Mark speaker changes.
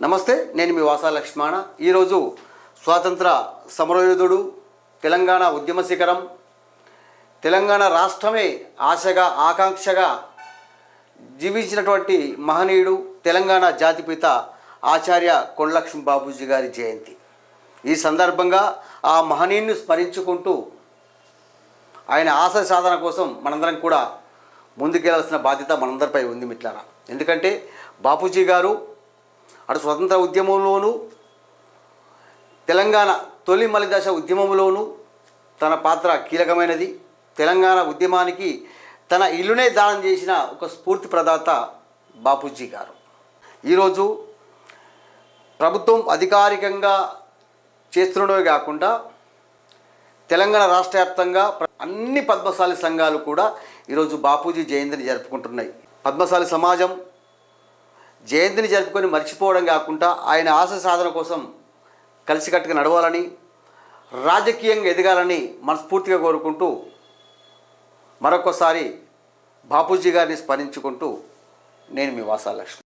Speaker 1: నమస్తే, నేను మీ వాసా లక్ష్మణ. ఈరోజు స్వాతంత్ర సమరయోధుడు, తెలంగాణ ఉద్యమ శిఖరం, తెలంగాణ రాష్ట్రమే ఆశగా ఆకాంక్షగా జీవించినటువంటి మహనీయుడు, తెలంగాణ జాతిపిత ఆచార్య కొండలక్ష్మి బాపూజీ గారి జయంతి. ఈ సందర్భంగా ఆ మహనీయుని స్మరించుకుంటూ ఆయన ఆశయ సాధన కోసం మనందరం కూడా ముందుకెళ్లాల్సిన బాధ్యత మనందరిపై ఉంది మిత్రులారా. ఎందుకంటే బాపూజీ గారు అటు స్వతంత్ర ఉద్యమంలోనూ, తెలంగాణ తొలి మలిదశ ఉద్యమంలోనూ తన పాత్ర కీలకమైనది. తెలంగాణ ఉద్యమానికి తన ఇల్లునే దానం చేసిన ఒక స్ఫూర్తి ప్రదాత బాపూజీ గారు. ఈరోజు ప్రభుత్వం అధికారికంగా చేస్తున్నవే కాకుండా తెలంగాణ రాష్ట్ర వ్యాప్తంగా అన్ని పద్మశాలి సంఘాలు కూడా ఈరోజు బాపూజీ జయంతిని జరుపుకుంటున్నాయి. పద్మశాలి సమాజం జయంతిని జరుపుకొని మర్చిపోవడం కాకుండా ఆయన ఆశ సాధన కోసం కలిసికట్టుగా నడవాలని, రాజకీయంగా ఎదగాలని మనస్ఫూర్తిగా కోరుకుంటూ మరొకసారి బాపూజీ గారిని స్మరించుకుంటూ నేను మీ వాసా లక్ష్మి.